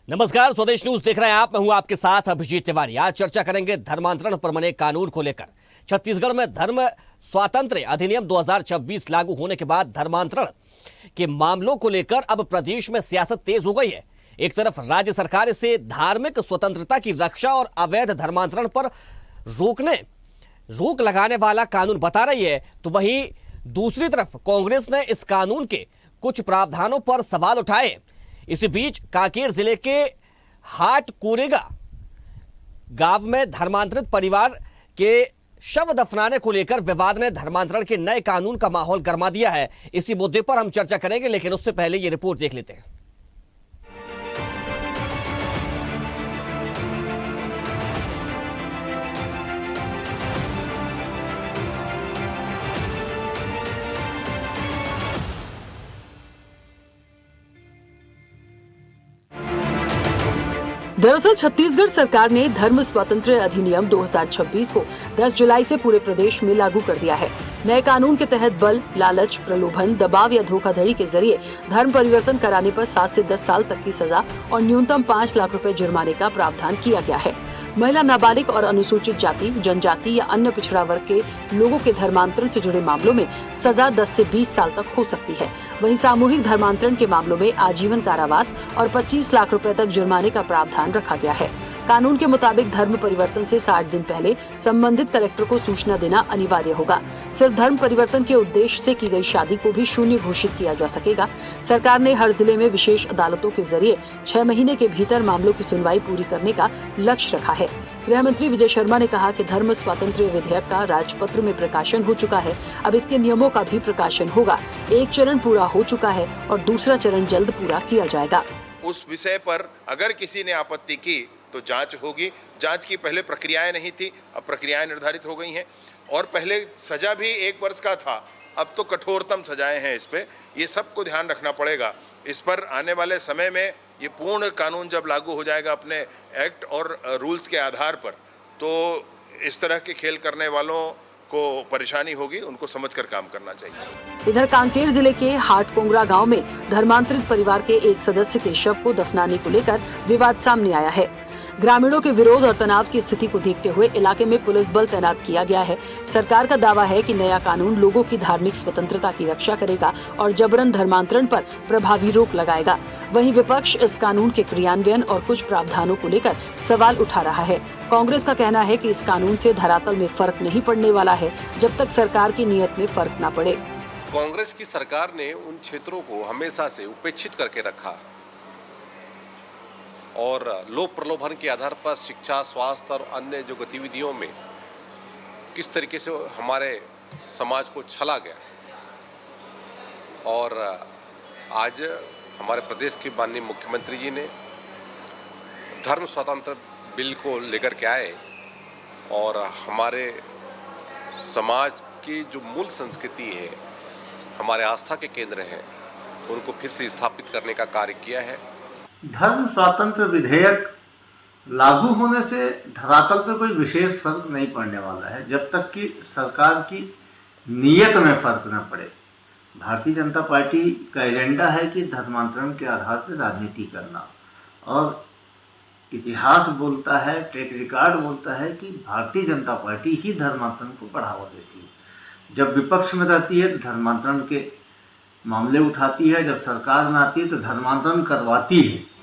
नमस्कार, स्वदेश न्यूज देख रहे हैं आप। मैं हूं आपके साथ अभिजीत तिवारी। आज चर्चा करेंगे धर्मांतरण पर बने कानून को लेकर। छत्तीसगढ़ में धर्म स्वातंत्र्य अधिनियम 2026 लागू होने के बाद धर्मांतरण के मामलों को लेकर अब प्रदेश में सियासत तेज हो गई है। एक तरफ राज्य सरकार इसे धार्मिक स्वतंत्रता की रक्षा और अवैध धर्मांतरण पर रोक लगाने वाला कानून बता रही है, तो वहीं दूसरी तरफ कांग्रेस ने इस कानून के कुछ प्रावधानों पर सवाल उठाए। इसी बीच कांकेर जिले के हाट कोरेगा गांव में धर्मांतरित परिवार के शव दफनाने को लेकर विवाद ने धर्मांतरण के नए कानून का माहौल गर्मा दिया है। इसी मुद्दे पर हम चर्चा करेंगे, लेकिन उससे पहले ये रिपोर्ट देख लेते हैं। दरअसल छत्तीसगढ़ सरकार ने धर्म स्वातंत्र्य अधिनियम 2026 को 10 जुलाई से पूरे प्रदेश में लागू कर दिया है। नए कानून के तहत बल, लालच, प्रलोभन, दबाव या धोखाधड़ी के जरिए धर्म परिवर्तन कराने पर 7 से 10 साल तक की सजा और न्यूनतम 5 लाख रुपए जुर्माने का प्रावधान किया गया है। महिला, नाबालिग और अनुसूचित जाति, जनजाति या अन्य पिछड़ा वर्ग के लोगों के धर्मांतरण से जुड़े मामलों में सजा 10 से 20 साल तक हो सकती है। वहीं सामूहिक धर्मांतरण के मामलों में आजीवन कारावास और 25 लाख रुपए तक जुर्माने का प्रावधान रखा गया है। कानून के मुताबिक धर्म परिवर्तन से 60 दिन पहले संबंधित कलेक्टर को सूचना देना अनिवार्य होगा। सिर्फ धर्म परिवर्तन के उद्देश्य से की गई शादी को भी शून्य घोषित किया जा सकेगा। सरकार ने हर जिले में विशेष अदालतों के जरिए 6 महीने के भीतर मामलों की सुनवाई पूरी करने का लक्ष्य रखा है। गृह मंत्री विजय शर्मा ने कहा कि धर्म स्वातंत्र्य विधेयक का राजपत्र में प्रकाशन हो चुका है। अब इसके नियमों का भी प्रकाशन होगा। एक चरण पूरा हो चुका है और दूसरा चरण जल्द पूरा किया जाएगा। उस विषय पर अगर किसी ने आपत्ति की तो जांच होगी। जांच की पहले प्रक्रियाएं नहीं थी, अब प्रक्रियाएं निर्धारित हो गई हैं। और पहले सजा भी 1 वर्ष का था, अब तो कठोरतम सजाएं हैं। इस पे ये सबको ध्यान रखना पड़ेगा। इस पर आने वाले समय में ये पूर्ण कानून जब लागू हो जाएगा अपने एक्ट और रूल्स के आधार पर, तो इस तरह के खेल करने वालों को परेशानी होगी। उनको समझकर काम करना चाहिए। इधर कांकेर जिले के हाट कोंगरा गांव में धर्मांतरित परिवार के एक सदस्य के शव को दफनाने को लेकर विवाद सामने आया है। ग्रामीणों के विरोध और तनाव की स्थिति को देखते हुए इलाके में पुलिस बल तैनात किया गया है। सरकार का दावा है कि नया कानून लोगों की धार्मिक स्वतंत्रता की रक्षा करेगा और जबरन धर्मांतरण पर प्रभावी रोक लगाएगा। वहीं विपक्ष इस कानून के क्रियान्वयन और कुछ प्रावधानों को लेकर सवाल उठा रहा है। कांग्रेस का कहना है कि इस कानून से धरातल में फर्क नहीं पड़ने वाला है जब तक सरकार की नीयत में फर्क न पड़े। कांग्रेस की सरकार ने उन क्षेत्रों को हमेशा से उपेक्षित करके रखा और लोभ प्रलोभन के आधार पर शिक्षा, स्वास्थ्य और अन्य जो गतिविधियों में किस तरीके से हमारे समाज को छला गया। और आज हमारे प्रदेश के माननीय मुख्यमंत्री जी ने धर्म स्वतंत्र बिल को लेकर के आए और हमारे समाज की जो मूल संस्कृति है, हमारे आस्था के केंद्र हैं, उनको फिर से स्थापित करने का कार्य किया है। धर्म स्वातंत्र्य विधेयक लागू होने से धरातल पर कोई विशेष फर्क नहीं पड़ने वाला है जब तक कि सरकार की नीयत में फर्क न पड़े। भारतीय जनता पार्टी का एजेंडा है कि धर्मांतरण के आधार पर राजनीति करना, और इतिहास बोलता है, ट्रैक रिकॉर्ड बोलता है कि भारतीय जनता पार्टी ही धर्मांतरण को बढ़ावा देती है। जब विपक्ष में रहती है तो धर्मांतरण के मामले उठाती है, जब सरकार में आती है तो धर्मांतरण करवाती है।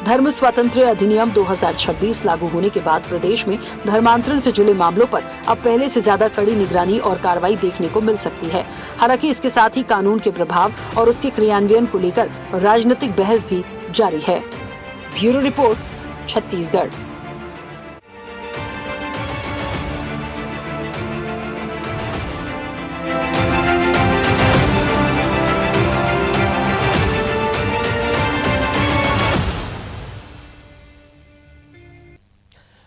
धर्म स्वातंत्र्य अधिनियम 2026 लागू होने के बाद प्रदेश में धर्मांतरण से जुड़े मामलों पर अब पहले से ज्यादा कड़ी निगरानी और कार्रवाई देखने को मिल सकती है। हालांकि इसके साथ ही कानून के प्रभाव और उसके क्रियान्वयन को लेकर राजनीतिक बहस भी जारी है। Bureau report, Chhattisgarh.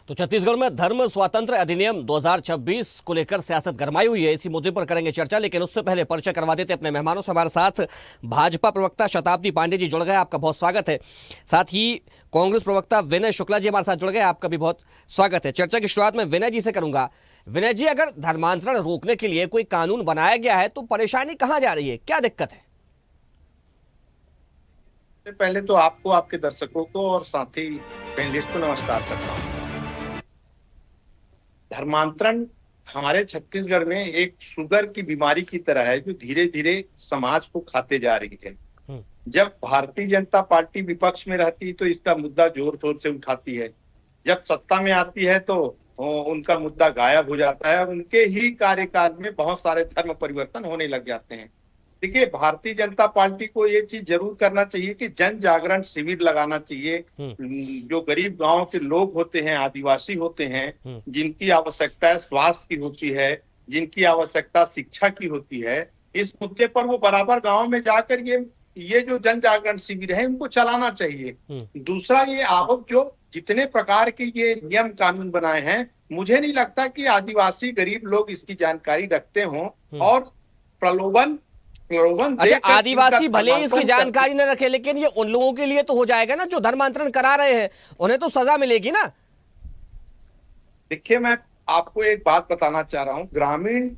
तो छत्तीसगढ़ में धर्म स्वातंत्र्य अधिनियम 2026 को लेकर सियासत गरमाई हुई है। इसी मुद्दे पर करेंगे चर्चा, लेकिन उससे पहले परिचय करवा देते अपने मेहमानों से। हमारे साथ भाजपा प्रवक्ता शताब्दी पांडे जी जुड़ गए, आपका बहुत स्वागत है। साथ ही कांग्रेस प्रवक्ता विनय शुक्ला जी हमारे साथ जुड़ गए, आपका भी बहुत स्वागत है। चर्चा की शुरुआत में विनय जी से करूंगा। विनय जी, अगर धर्मांतरण रोकने के लिए कोई कानून बनाया गया है तो परेशानी कहां जा रही है, क्या दिक्कत है? सबसे पहले तो आपको, आपके दर्शकों को और साथ ही पैनलिस्ट को नमस्कार करता हूँ। धर्मांतरण हमारे छत्तीसगढ़ में एक शुगर की बीमारी की तरह है जो धीरे धीरे समाज को खाते जा रही है। जब भारतीय जनता पार्टी विपक्ष में रहती तो इसका मुद्दा जोर शोर से उठाती है, जब सत्ता में आती है तो उनका मुद्दा गायब हो जाता है। उनके ही कार्यकाल में बहुत सारे धर्म परिवर्तन होने लग जाते हैं। देखिए, भारतीय जनता पार्टी को ये चीज जरूर करना चाहिए कि जन जागरण शिविर लगाना चाहिए। जो गरीब गांव के लोग होते हैं, आदिवासी होते हैं, जिनकी आवश्यकता स्वास्थ्य की होती है, जिनकी आवश्यकता शिक्षा की होती है, इस मुद्दे पर वो बराबर गांव में जाकर ये जो जन जागरण शिविर है उनको चलाना चाहिए। दूसरा, ये आप जो जितने प्रकार के ये नियम कानून बनाए हैं, मुझे नहीं लगता कि आदिवासी गरीब लोग इसकी जानकारी रखते हों और प्रलोभन अच्छा, आदिवासी भले ही इसकी जानकारी न रखे, लेकिन ये उन लोगों के लिए तो हो जाएगा ना जो धर्मांतरण करा रहे हैं, उन्हें तो सजा मिलेगी ना। देखिए, मैं आपको एक बात बताना चाह रहा हूँ। ग्रामीण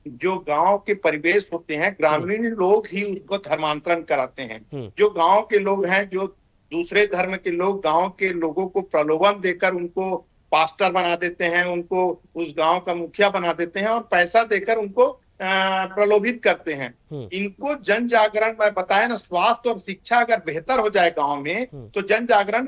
जो गांव के परिवेश होते हैं, ग्रामीण लोग ही उनको धर्मांतरण कराते हैं। जो गांव के लोग हैं, जो दूसरे धर्म के लोग गांव के लोगों को प्रलोभन देकर उनको पास्टर बना देते हैं, उनको उस गांव का मुखिया बना देते हैं और पैसा देकर उनको प्रलोभित करते हैं। इनको जन जागरण में बताया ना, स्वास्थ्य और शिक्षा अगर बेहतर हो जाए गांव में तो जन जागरण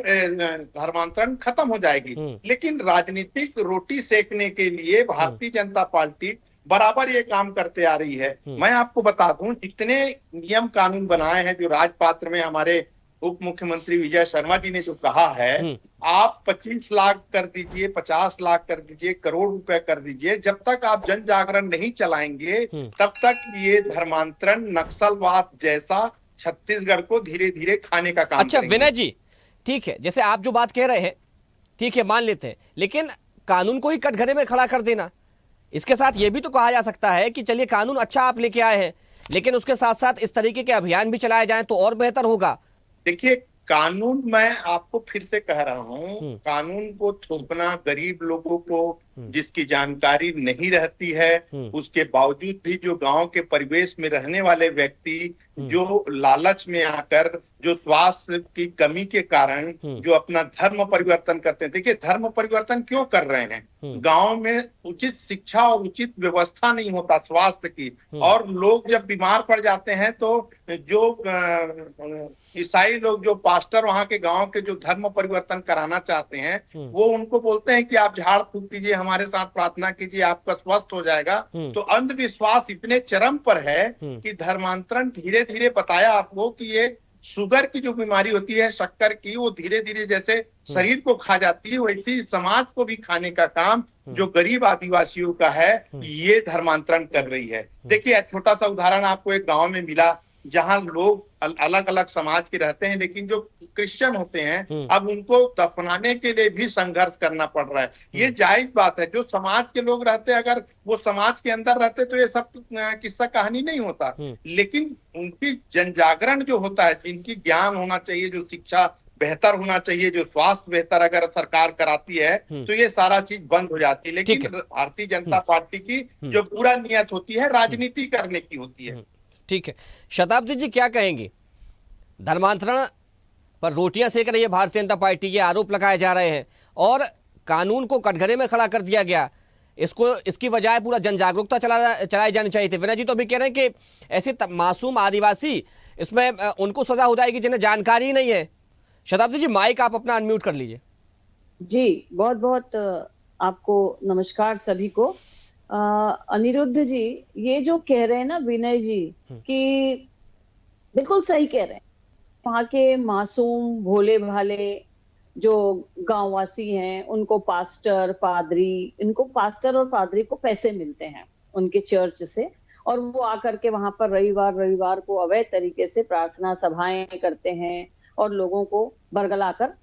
धर्मांतरण खत्म हो जाएगी। लेकिन राजनीतिक रोटी सेकने के लिए भारतीय जनता पार्टी बराबर ये काम करते आ रही है। मैं आपको बता दूं, जितने नियम कानून बनाए हैं, जो राजपात्र में हमारे उप मुख्यमंत्री विजय शर्मा जी ने जो कहा है, आप 25 लाख कर दीजिए, 50 लाख कर दीजिए, करोड़ रुपए कर दीजिए, जब तक आप जन जागरण नहीं चलाएंगे तब तक ये धर्मांतरण नक्सलवाद जैसा छत्तीसगढ़ को धीरे धीरे खाने का काम अच्छा करेंगे। विनय जी, ठीक है, जैसे आप जो बात कह रहे हैं, ठीक है, मान लेते हैं, लेकिन कानून को ही कटघरे में खड़ा कर देना, इसके साथ ये भी तो कहा जा सकता है कि चलिए कानून अच्छा आप लेके आए हैं, लेकिन उसके साथ साथ इस तरीके के अभियान भी चलाए जाएं तो और बेहतर होगा। देखिए, कानून, मैं आपको फिर से कह रहा हूँ, कानून को थोपना गरीब लोगों को जिसकी जानकारी नहीं रहती है, उसके बावजूद भी जो गांव के परिवेश में रहने वाले व्यक्ति जो लालच में आकर, जो स्वास्थ्य की कमी के कारण जो अपना धर्म परिवर्तन करते हैं। देखिए, धर्म परिवर्तन क्यों कर रहे हैं? गांव में उचित शिक्षा और उचित व्यवस्था नहीं होता स्वास्थ्य की, और लोग जब बीमार पड़ जाते हैं तो जो ईसाई लोग, जो पास्टर वहां के गांव के जो धर्म परिवर्तन कराना चाहते हैं, वो उनको बोलते हैं कि आप झाड़ फूक कीजिए, हमारे साथ प्रार्थना कीजिए, आपका स्वस्थ हो जाएगा। तो अंधविश्वास इतने चरम पर है कि धर्मांतरण धीरे धीरे, बताया आपको कि ये शुगर की जो बीमारी होती है, शक्कर की, वो धीरे धीरे जैसे शरीर को खा जाती है, वैसे समाज को भी खाने का काम जो गरीब आदिवासियों का है, ये धर्मांतरण कर रही है। देखिए, छोटा सा उदाहरण आपको एक गांव में मिला जहां लोग अलग अलग समाज के रहते हैं, लेकिन जो क्रिश्चियन होते हैं अब उनको दफनाने के लिए भी संघर्ष करना पड़ रहा है। ये जायज बात है। जो समाज के लोग रहते, अगर वो समाज के अंदर रहते तो ये सब किस्सा कहानी नहीं होता। लेकिन उनकी जनजागरण जो होता है, जिनकी ज्ञान होना चाहिए, जो शिक्षा बेहतर होना चाहिए, जो स्वास्थ्य बेहतर अगर सरकार कराती है तो ये सारा चीज बंद हो जाती है। लेकिन भारतीय जनता पार्टी की जो पूरा नियत होती है, राजनीति करने की होती है। ठीक है, शताब्दी जी क्या कहेंगे? धर्मांतरण पर रोटियां सेक रही है भारतीय जनता पार्टी, ये आरोप लगाए जा रहे हैं और कानून को कटघरे में खड़ा कर दिया गया। इसकी बजाय पूरा जन जागरूकता चलाई जानी चाहिए थी। विनय जी तो अभी कह रहे हैं कि ऐसे मासूम आदिवासी, इसमें उनको सजा हो जाएगी जिन्हें जानकारी ही नहीं है। शताब्दी जी, माइक आप अपना अनम्यूट कर लीजिए। जी, बहुत बहुत आपको नमस्कार सभी को। अनिरुद्ध जी, ये जो कह रहे हैं ना विनय जी, कि बिल्कुल सही कह रहे हैं। वहाँ के मासूम भोले भाले जो गांववासी हैं, उनको पास्टर और पादरी को पैसे मिलते हैं उनके चर्च से, और वो आकर के वहां पर रविवार को अवैध तरीके से प्रार्थना सभाएं करते हैं और लोगों को बरगलाकर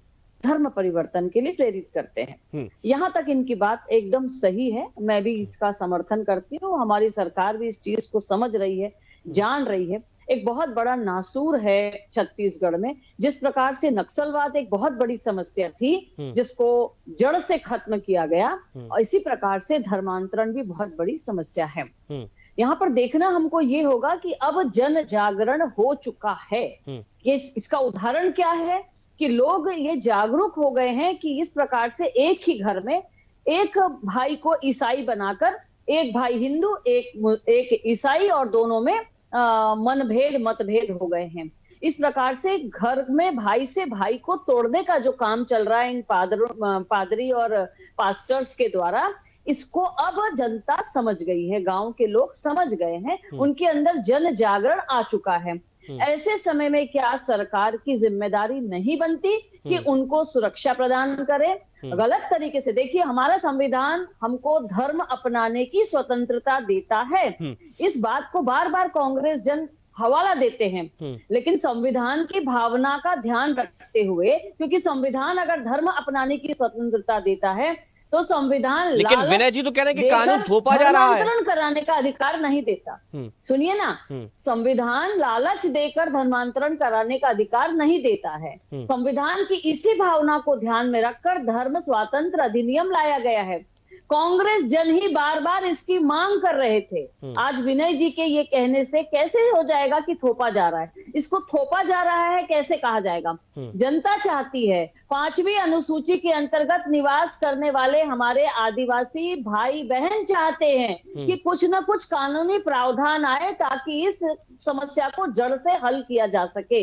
धर्म परिवर्तन के लिए प्रेरित करते हैं। यहाँ तक इनकी बात एकदम सही है, मैं भी इसका समर्थन करती हूँ। हमारी सरकार भी इस चीज को समझ रही है, जान रही है। एक बहुत बड़ा नासूर है छत्तीसगढ़ में। जिस प्रकार से नक्सलवाद एक बहुत बड़ी समस्या थी जिसको जड़ से खत्म किया गया, इसी प्रकार से धर्मांतरण भी बहुत बड़ी समस्या है। यहाँ पर देखना हमको ये होगा कि अब जन जागरण हो चुका है। ये इसका उदाहरण क्या है कि लोग ये जागरूक हो गए हैं कि इस प्रकार से एक ही घर में एक भाई को ईसाई बनाकर, एक भाई हिंदू, एक ईसाई, और दोनों में मनभेद मतभेद हो गए हैं। इस प्रकार से घर में भाई से भाई को तोड़ने का जो काम चल रहा है इन पादरी और पास्टर्स के द्वारा, इसको अब जनता समझ गई है, गांव के लोग समझ गए हैं, उनके अंदर जन जागरण आ चुका है। ऐसे समय में क्या सरकार की जिम्मेदारी नहीं बनती कि उनको सुरक्षा प्रदान करे? गलत तरीके से देखिए, हमारा संविधान हमको धर्म अपनाने की स्वतंत्रता देता है। इस बात को बार बार कांग्रेस जन हवाला देते हैं, लेकिन संविधान की भावना का ध्यान रखते हुए, क्योंकि संविधान अगर धर्म अपनाने की स्वतंत्रता देता है तो संविधान लेकिन विनय जी तो कह रहे हैं कि कानून थोपा जा रहा है, धर्मांतरण कराने का अधिकार नहीं देता। सुनिए ना, संविधान लालच देकर धर्मांतरण कराने का अधिकार नहीं देता है। संविधान की इसी भावना को ध्यान में रखकर धर्म स्वातंत्र अधिनियम लाया गया है। कांग्रेस जन ही बार बार इसकी मांग कर रहे थे। आज विनय जी के ये कहने से कैसे हो जाएगा कि थोपा जा रहा है? इसको थोपा जा रहा है कैसे कहा जाएगा? जनता चाहती है 5वीं अनुसूची के अंतर्गत निवास करने वाले हमारे आदिवासी भाई बहन चाहते हैं कि कुछ न कुछ कानूनी प्रावधान आए ताकि इस समस्या को जड़ से हल किया जा सके।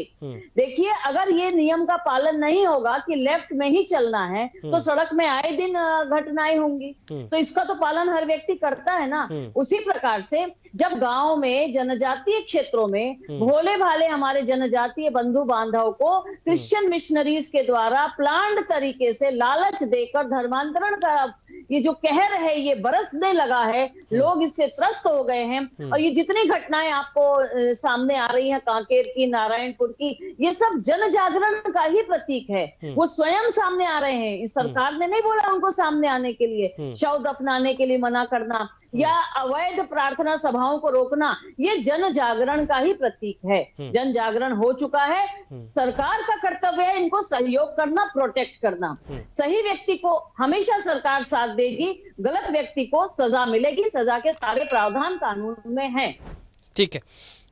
देखिए, अगर ये नियम का पालन नहीं होगा कि लेफ्ट में ही चलना है तो सड़क में आए दिन घटनाएं होंगी, तो इसका तो पालन हर व्यक्ति करता है ना। उसी प्रकार से जब गांव में जनजातीय क्षेत्रों में भोले भाले हमारे जनजातीय बंधु बांधव को क्रिश्चियन मिशनरीज के द्वारा प्लान्ड तरीके से लालच देकर धर्मांतरण का ये जो कहर है ये बरसने लगा है, लोग इससे त्रस्त हो गए हैं। और ये जितनी घटनाएं आपको सामने आ रही हैं, कांकेर की, नारायणपुर की, ये सब जन जागरण का ही प्रतीक है। वो स्वयं सामने आ रहे हैं। इस सरकार ने नहीं बोला उनको सामने आने के लिए। शव दफनाने के लिए मना करना या अवैध प्रार्थना सभाओं को रोकना, ये जन जागरण का ही प्रतीक है। जन जागरण हो चुका है। सरकार का कर्तव्य है इनको सहयोग करना, प्रोटेक्ट करना। सही व्यक्ति को हमेशा सरकार साथ देगी, गलत व्यक्ति को सजा मिलेगी। सजा के सारे प्रावधान कानून में हैं। ठीक है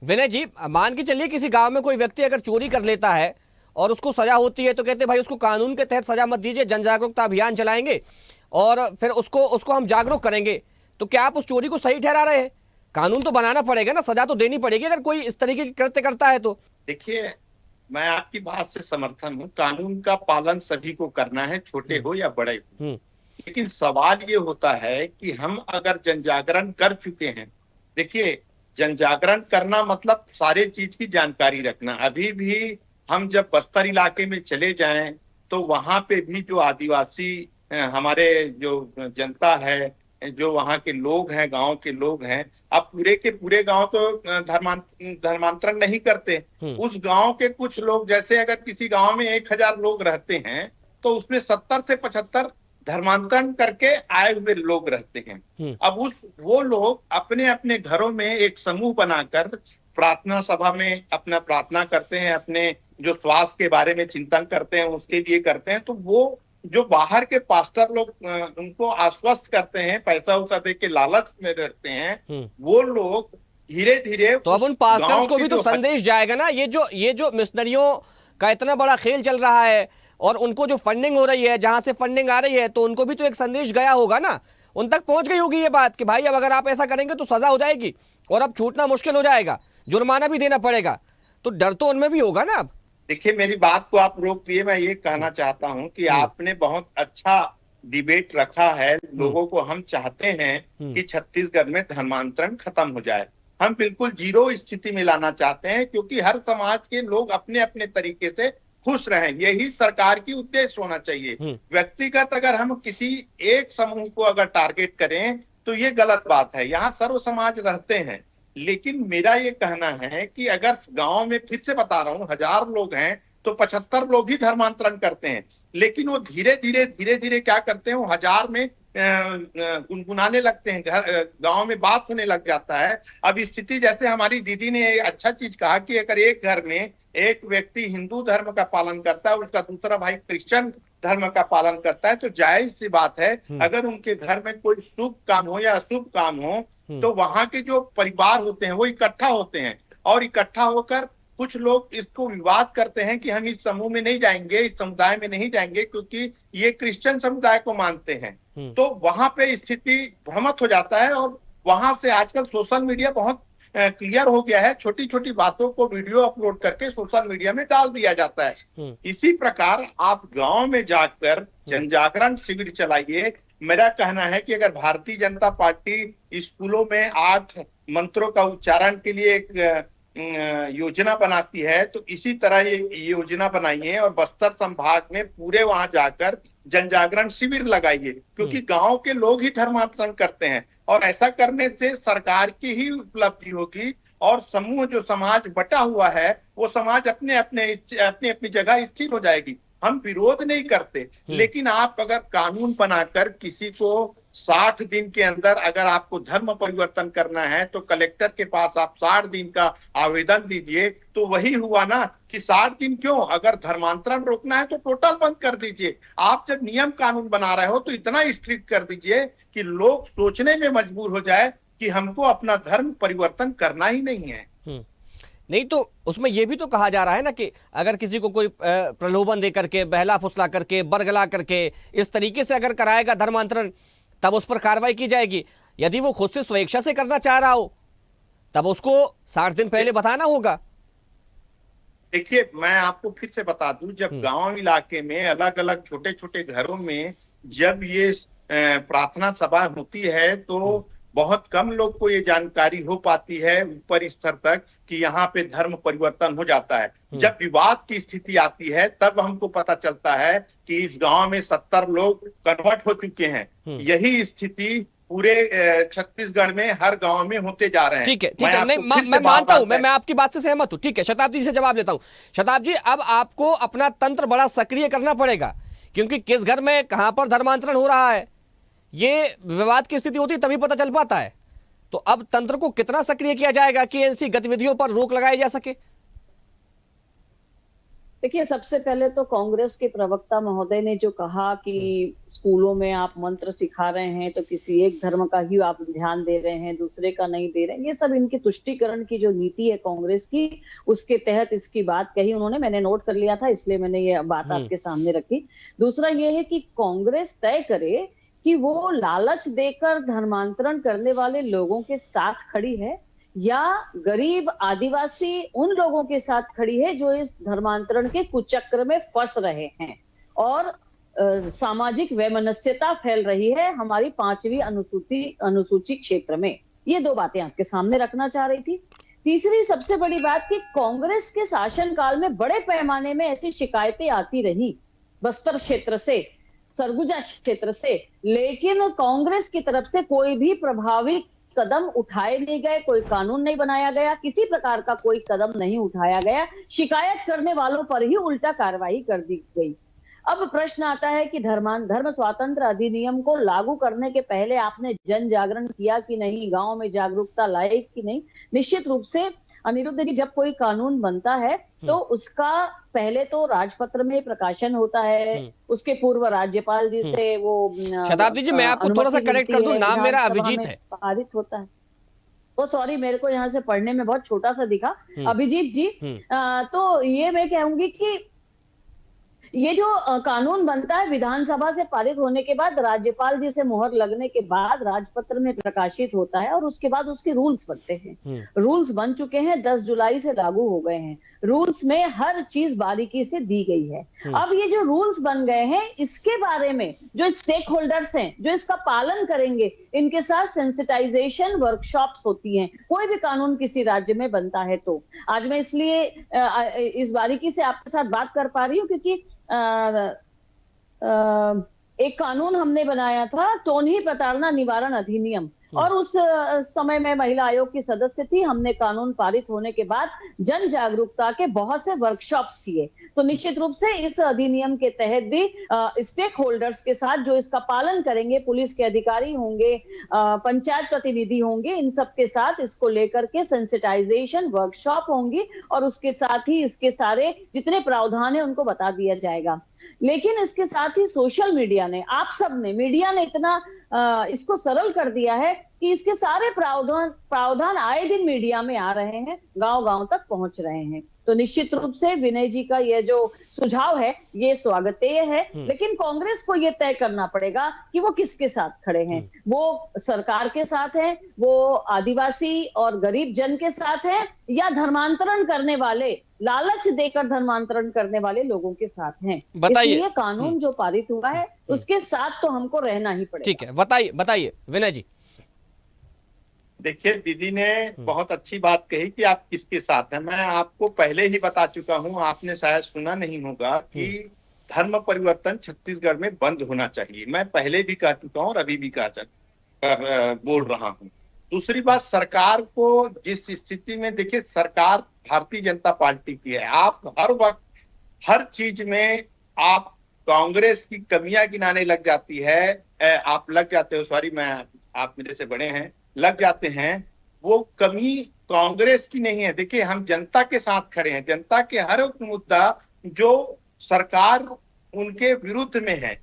विनय जी, मान के चलिए किसी गांव में कोई व्यक्ति अगर चोरी कर लेता है और उसको सजा होती है तो कहते हैं भाई उसको कानून के तहत सजा मत दीजिए, जन जागरूकता अभियान चलाएंगे और फिर उसको हम जागरूक करेंगे। तो क्या आप उस चोरी को सही ठहरा रहे हैं? कानून तो बनाना पड़ेगा ना, सजा तो देनी पड़ेगी अगर कोई इस तरीके के कृत्य करता है तो। देखिए, मैं आपकी बात से समर्थन हूँ। कानून का पालन सभी को करना है, छोटे हो या बड़े हो। लेकिन सवाल ये होता है कि हम अगर जन जागरण कर चुके हैं, देखिए जन जागरण करना मतलब सारे चीज की जानकारी रखना। अभी भी हम जब बस्तर इलाके में चले जाएं तो वहां पे भी जो आदिवासी हमारे जो जनता है, जो वहाँ के लोग हैं, गांव के लोग हैं, अब पूरे के पूरे गांव तो धर्मांतरण नहीं करते। उस गांव के कुछ लोग, जैसे अगर किसी गांव में 1000 लोग रहते हैं तो उसमें 70 से 75 धर्मांतरण करके आए हुए लोग रहते हैं। अब वो लोग अपने अपने घरों में एक समूह बनाकर प्रार्थना सभा में अपना प्रार्थना करते हैं, अपने जो स्वास्थ्य के बारे में चिंतन करते हैं उसके लिए करते हैं। तो वो जो बाहर के पास्टर लोग उनको आश्वस्त करते हैं, पैसा उसा दे के लालच में रखते हैं, वो लोग धीरे धीरे तो अब उन पास्टर्स को भी तो संदेश जाएगा ना। ये जो मिशनरियों का इतना बड़ा खेल चल रहा है और उनको जो फंडिंग हो रही है, जहां से फंडिंग आ रही है, तो उनको भी तो एक संदेश गया होगा ना, उन तक पहुंच गई होगी ये बात कि भाई अब अगर आप ऐसा करेंगे तो सजा हो जाएगी और अब छूटना मुश्किल हो जाएगा, जुर्माना भी देना पड़ेगा। तो डर तो उनमें भी होगा ना। अब देखिए, मेरी बात को आप रोक दिए। मैं ये कहना चाहता हूं कि आपने बहुत अच्छा डिबेट रखा है। लोगों को हम चाहते हैं कि छत्तीसगढ़ में धर्मांतरण खत्म हो जाए। हम बिल्कुल जीरो स्थिति में लाना चाहते हैं, क्योंकि हर समाज के लोग अपने अपने तरीके से खुश रहें, यही सरकार की उद्देश्य होना चाहिए। व्यक्तिगत अगर हम किसी एक समूह को अगर टारगेट करें तो ये गलत बात है। यहाँ सर्व समाज रहते हैं। लेकिन मेरा ये कहना है कि अगर गांव में, फिर से बता रहा हूँ, 1000 लोग हैं तो 75 लोग ही धर्मांतरण करते हैं। लेकिन वो धीरे धीरे क्या करते हैं, वो 1000 में गुनगुनाने लगते हैं, घर गांव में बात होने लग जाता है। अब स्थिति जैसे हमारी दीदी ने अच्छा चीज कहा कि अगर एक घर में एक व्यक्ति हिंदू धर्म का पालन करता है, उसका दूसरा भाई क्रिश्चियन धर्म का पालन करता है, तो जायज सी बात है अगर उनके घर में कोई शुभ काम हो या अशुभ काम हो तो वहां के जो परिवार होते हैं वो इकट्ठा होते हैं, और इकट्ठा होकर कुछ लोग इसको विवाद करते हैं कि हम इस समूह में नहीं जाएंगे, इस समुदाय में नहीं जाएंगे क्योंकि ये क्रिश्चियन समुदाय को मानते हैं। तो वहां पे स्थिति भ्रमित हो जाता है, और वहां से आजकल सोशल मीडिया बहुत क्लियर हो गया है, छोटी छोटी बातों को वीडियो अपलोड करके सोशल मीडिया में डाल दिया जाता है। इसी प्रकार आप गांव में जाकर जन जागरण शिविर चलाइए। मेरा कहना है कि अगर भारतीय जनता पार्टी स्कूलों में 8 मंत्रों का उच्चारण के लिए एक योजना बनाती है तो इसी तरह ये योजना बनाइए और बस्तर संभाग में पूरे वहां जाकर जन जागरण शिविर लगाइए, क्योंकि गांव के लोग ही धर्मांतरण करते हैं और ऐसा करने से सरकार की ही उपलब्धि होगी और समूह जो समाज बटा हुआ है वो समाज अपने अपनी जगह स्थिर हो जाएगी। हम विरोध नहीं करते, लेकिन आप अगर कानून बनाकर किसी को 60 दिन के अंदर अगर आपको धर्म परिवर्तन करना है तो कलेक्टर के पास आप 60 दिन का आवेदन दीजिए, तो वही हुआ ना कि 60 दिन क्यों, अगर धर्मांतरण रोकना है तो टोटल बंद कर दीजिए। आप जब नियम कानून बना रहे हो तो इतना स्ट्रिक्ट कर दीजिए कि लोग सोचने में मजबूर हो जाए कि हमको अपना धर्म परिवर्तन करना ही नहीं है। नहीं तो उसमें यह भी तो कहा जा रहा है ना कि अगर किसी को कोई प्रलोभन दे करके, बहला फुसला करके, बरगला करके इस तरीके से अगर कराएगा धर्मांतरण तब उस पर कार्रवाई की जाएगी। यदि वो खुद से स्वेच्छा से करना चाह रहा हो तब उसको 60 दिन पहले बताना होगा। देखिए मैं आपको फिर से बता दूं, जब गांव इलाके में अलग अलग छोटे छोटे घरों में जब ये प्रार्थना सभा होती है तो बहुत कम लोग को ये जानकारी हो पाती है ऊपर स्तर तक कि यहाँ पे धर्म परिवर्तन हो जाता है। जब विवाद की स्थिति आती है तब हमको पता चलता है कि इस गांव में 70 लोग कन्वर्ट हो चुके हैं। यही स्थिति पूरे छत्तीसगढ़ में हर गांव में होते जा रहे हैं। ठीक है, नहीं मैं मानता हूं, मैं आपकी बात से सहमत हूं। ठीक है, शताब्दी जी से जवाब लेता हूं। शताब्दी जी, अब आपको अपना तंत्र बड़ा सक्रिय करना पड़ेगा, क्योंकि किस घर में कहां पर धर्मांतरण हो रहा है ये विवाद की स्थिति होती है तभी पता चल पाता है। तो अब तंत्र को कितना सक्रिय किया जाएगा कि ऐसी गतिविधियों पर रोक लगाई जा सके? देखिए, सबसे पहले तो कांग्रेस के प्रवक्ता महोदय ने जो कहा कि स्कूलों में आप मंत्र सिखा रहे हैं तो किसी एक धर्म का ही आप ध्यान दे रहे हैं, दूसरे का नहीं दे रहे हैं, ये सब इनकी तुष्टीकरण की जो नीति है कांग्रेस की, उसके तहत इसकी बात कही उन्होंने। मैंने नोट कर लिया था इसलिए मैंने ये बात आपके सामने रखी। दूसरा ये है कि कांग्रेस तय करे कि वो लालच देकर धर्मांतरण करने वाले लोगों के साथ खड़ी है या गरीब आदिवासी उन लोगों के साथ खड़ी है जो इस धर्मांतरण के कुचक्र में फंस रहे हैं और सामाजिक वैमनस्यता फैल रही है हमारी 5वीं अनुसूची क्षेत्र में। ये 2 बातें आपके सामने रखना चाह रही थी। तीसरी सबसे बड़ी बात कि कांग्रेस के शासनकाल में बड़े पैमाने में ऐसी शिकायतें आती रही बस्तर क्षेत्र से, सरगुजा क्षेत्र से, लेकिन कांग्रेस की तरफ से कोई भी प्रभावी कदम उठाए नहीं गए, कोई कानून नहीं बनाया गया, किसी प्रकार का कोई कदम नहीं उठाया गया। शिकायत करने वालों पर ही उल्टा कार्रवाई कर दी गई। अब प्रश्न आता है कि धर्म स्वातंत्र अधिनियम को लागू करने के पहले आपने जन जागरण किया कि नहीं, गांव में जागरूकता लाए कि नहीं? निश्चित रूप से अनिरुद्ध जी, जब कोई कानून बनता है तो उसका पहले तो राजपत्र में प्रकाशन होता है, उसके पूर्व राज्यपाल जी से वो शताब्दी जी, मैं आपको थोड़ा सा करेक्ट कर दूं, नाम मेरा अभिजीत है। पारित होता है। ओ सॉरी, मेरे को यहाँ से पढ़ने में बहुत छोटा सा दिखा। अभिजीत जी, तो ये मैं कहूंगी कि ये जो कानून बनता है विधानसभा से पारित होने के बाद, राज्यपाल जी से मोहर लगने के बाद राजपत्र में प्रकाशित होता है और उसके बाद उसके रूल्स बनते हैं। रूल्स बन चुके हैं, 10 जुलाई से लागू हो गए हैं। रूल्स में हर चीज बारीकी से दी गई है। अब ये जो रूल्स बन गए हैं इसके बारे में जो स्टेक होल्डर्स हैं जो इसका पालन करेंगे, इनके साथ सेंसिटाइजेशन वर्कशॉप्स होती हैं। कोई भी कानून किसी राज्य में बनता है तो आज मैं इसलिए इस बारीकी से आपके साथ बात कर पा रही हूँ क्योंकि एक कानून हमने बनाया था, टोनही प्रताड़ना निवारण अधिनियम, और उस समय में महिला आयोग की सदस्य थी। हमने कानून पारित होने के बाद जन जागरूकता के बहुत से वर्कशॉप्स किए। तो निश्चित रूप से इस अधिनियम के तहत भी स्टेक होल्डर्स के साथ जो इसका पालन करेंगे, पुलिस के अधिकारी होंगे, पंचायत प्रतिनिधि होंगे, इन सब के साथ इसको लेकर के सेंसिटाइजेशन वर्कशॉप होंगी और उसके साथ ही इसके सारे जितने प्रावधान है उनको बता दिया जाएगा। लेकिन इसके साथ ही सोशल मीडिया ने, आप सब ने, मीडिया ने इतना इसको सरल कर दिया है कि इसके सारे प्रावधान आए दिन मीडिया में आ रहे हैं, गांव-गांव तक पहुंच रहे हैं। तो निश्चित रूप से विनय जी का यह जो सुझाव है ये स्वागतनीय है, लेकिन कांग्रेस को यह तय करना पड़ेगा कि वो किसके साथ खड़े हैं। वो सरकार के साथ हैं, वो आदिवासी और गरीब जन के साथ हैं, या धर्मांतरण करने वाले, लालच देकर धर्मांतरण करने वाले लोगों के साथ हैं। बताइए। इसलिए कानून जो पारित हुआ है उसके साथ तो हमको रहना ही पड़ेगा। ठीक है, बताइए विनय जी। देखिए, दीदी ने बहुत अच्छी बात कही कि आप किसके साथ हैं। मैं आपको पहले ही बता चुका हूं, आपने शायद सुना नहीं होगा कि धर्म परिवर्तन छत्तीसगढ़ में बंद होना चाहिए। मैं पहले भी कह चुका हूं और अभी भी बोल रहा हूं। दूसरी बात, सरकार को जिस स्थिति में, देखिए सरकार भारतीय जनता पार्टी की है। आप हर वक्त हर चीज में आप कांग्रेस की कमियां गिनाने लग जाती है, आप लग जाते हो, सॉरी, आप मेरे से बड़े हैं, लग जाते हैं। वो कमी कांग्रेस की नहीं है। देखिए, हम जनता के साथ खड़े हैं। जनता के हर एक मुद्दा जो सरकार उनके विरुद्ध में है,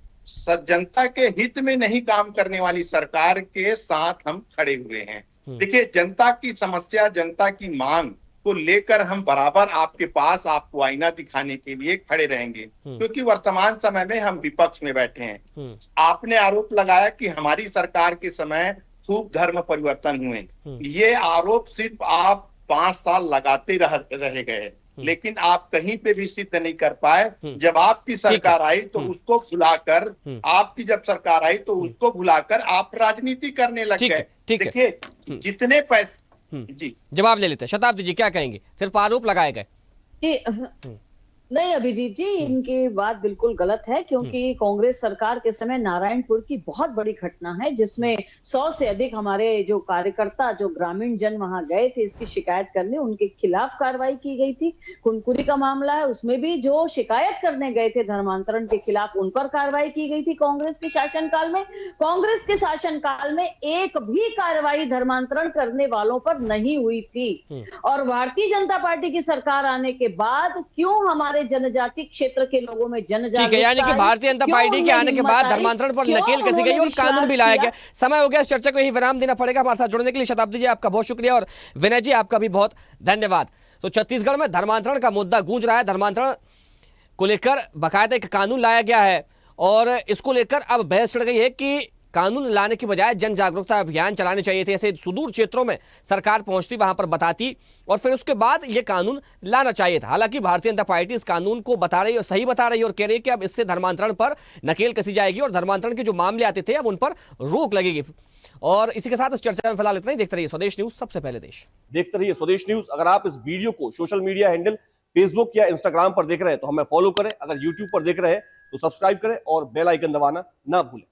जनता के हित में नहीं काम करने वाली सरकार के साथ हम खड़े हुए हैं। देखिए, जनता की समस्या, जनता की मांग को लेकर हम बराबर आपके पास, आपको आईना दिखाने के लिए खड़े रहेंगे, क्योंकि वर्तमान समय में हम विपक्ष में बैठे हैं। आपने आरोप लगाया कि हमारी सरकार के समय खूब धर्म परिवर्तन हुए। ये आरोप सिर्फ आप 5 साल लगाते रह गए, लेकिन आप कहीं पे भी सिद्ध नहीं कर पाए। जब आपकी सरकार आई तो उसको भुलाकर, आपकी जब सरकार आई तो उसको भुलाकर आप राजनीति करने लग गए। देखिए, जितने पैसे, जी जवाब ले लेते हैं। शताब्दी जी क्या कहेंगे? सिर्फ आरोप लगाए गए? नहीं अभिजीत जी, इनकी बात बिल्कुल गलत है, क्योंकि कांग्रेस सरकार के समय नारायणपुर की बहुत बड़ी घटना है जिसमें 100 से अधिक हमारे जो कार्यकर्ता, जो ग्रामीण जन वहां गए थे इसकी शिकायत करने, उनके खिलाफ कार्रवाई की गई थी। कुनकुरी का मामला है, उसमें भी जो शिकायत करने गए थे धर्मांतरण के खिलाफ, उन पर कार्रवाई की गई थी कांग्रेस के शासनकाल में। कांग्रेस के शासनकाल में एक भी कार्रवाई धर्मांतरण करने वालों पर नहीं हुई थी। और भारतीय जनता पार्टी की सरकार आने के बाद क्यों हमारे जनजाति क्षेत्र के लोगों में जनजागरूकता, ठीक है, यानी कि भारतीय जनता पार्टी के आने के बाद धर्मांतरण पर नकेल कसी गई और कानून भी लाया गया। समय हो गया, इस चर्चा को यही विराम देना पड़ेगा। हमारे साथ जुड़ने के लिए शताब्दी जी आपका बहुत शुक्रिया, और विनय जी आपका भी बहुत धन्यवाद। तो छत्तीसगढ़ में धर्मांतरण का मुद्दा गूंज रहा है। धर्मांतरण को लेकर बाकायदा एक कानून लाया गया है और इसको लेकर अब बहस चढ़ गई है कि कानून लाने की बजाय जन जागरूकता अभियान चलाने चाहिए थे। ऐसे सुदूर क्षेत्रों में सरकार पहुंचती, वहां पर बताती और फिर उसके बाद ये कानून लाना चाहिए था। हालांकि भारतीय जनता पार्टी इस कानून को बता रही और सही बता रही और कह रही है कि अब इससे धर्मांतरण पर नकेल कसी जाएगी और धर्मांतरण के जो मामले आते थे अब उन पर रोक लगेगी। और इसी के साथ इस चर्चा में फिलहाल इतना ही। देखते रहिए स्वदेश न्यूज, सबसे पहले देश। देखते रहिए स्वदेश न्यूज। अगर आप इस वीडियो को सोशल मीडिया हैंडल फेसबुक या इंस्टाग्राम पर देख रहे हैं तो हमें फॉलो करें। अगर यूट्यूब पर देख रहे हैं तो सब्सक्राइब करें और बेल आइकन दबाना ना भूलें।